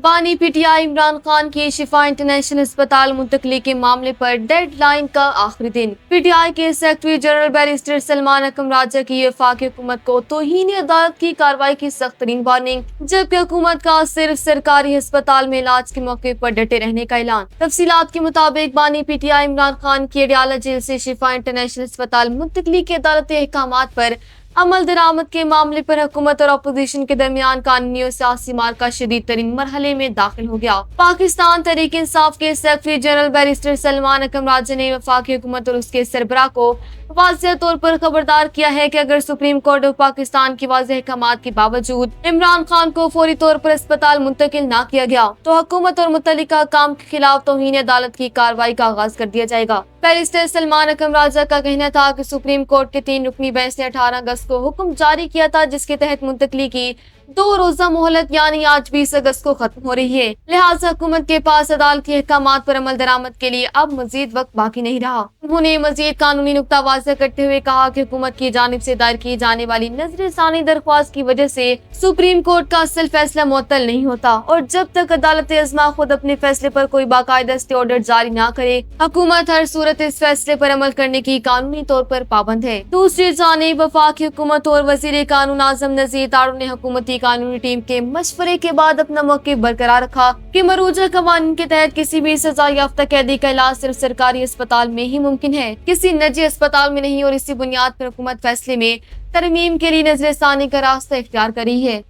بانی P T I Imran Khan کی شفا انٹرنیشنل اسپتال منتقلی کے معاملے پر ڈیڈ لائن کا آخری دن۔ پی ٹی آئی کے سیکرٹری جنرل بیرسٹر سلمان اکرم راجہ کی وفاقی حکومت کو توہین عدالت کی کارروائی کی سخت ترین وارننگ، جبکہ حکومت کا صرف سرکاری ہسپتال میں علاج کے موقع پر ڈٹے رہنے کا اعلان۔ تفصیلات کے مطابق بانی P T I Imran Khan کی اڈیالہ جیل سے شفا انٹرنیشنل اسپتال منتقلی کے عدالتی احکامات پر عمل درآمد کے معاملے پر حکومت اور اپوزیشن کے درمیان قانونی اور سیاسی معرکہ شدید ترین مرحلے میں داخل ہو گیا۔ پاکستان تحریک انصاف کے سیکرٹری جنرل بیرسٹر سلمان اکرم راجہ نے وفاقی حکومت اور اس کے سربراہ کو واضح طور پر خبردار کیا ہے کہ اگر سپریم کورٹ آف پاکستان کی واضح احکامات کے باوجود عمران خان کو فوری طور پر اسپتال منتقل نہ کیا گیا تو حکومت اور متعلقہ حکام کے خلاف توہین عدالت کی کارروائی کا آغاز کر دیا جائے گا۔ بیرسٹر سلمان اکرم راجہ کا کہنا تھا کہ سپریم کورٹ کے 3 رکنی بینچ نے 18 اگست کو حکم جاری کیا تھا جس کے تحت منتقلی کی 2 روزہ مہلت یعنی آج 20 اگست کو ختم ہو رہی ہے، لہٰذا حکومت کے پاس عدالتی احکامات پر عمل درآمد کے لیے اب مزید وقت باقی نہیں رہا۔ انہوں نے مزید قانونی نقطہ واضح کرتے ہوئے کہا کہ حکومت کی جانب سے دائر کی جانے والی نظر ثانی درخواست کی وجہ سے سپریم کورٹ کا اصل فیصلہ معطل نہیں ہوتا، اور جب تک عدالت عظمیٰ خود اپنے فیصلے پر کوئی باقاعدہ اسٹے آرڈر جاری نہ کرے، حکومت ہر صورت اس فیصلے پر عمل کرنے کی قانونی طور پر پابند ہے۔ دوسری جانب وفاقی حکومت اور وزیر قانون اعظم نذیر تاڑو نے حکومتی قانونی ٹیم کے مشورے کے بعد اپنا موقف برقرار رکھا کہ مروجہ قوانین کے تحت کسی بھی سزا یافتہ قیدی کا علاج صرف سرکاری اسپتال میں ہی ممکن ہے، کسی نجی اسپتال میں نہیں، اور اسی بنیاد پر حکومت فیصلے میں ترمیم کے لیے نظر ثانی کا راستہ اختیار کر رہی ہے۔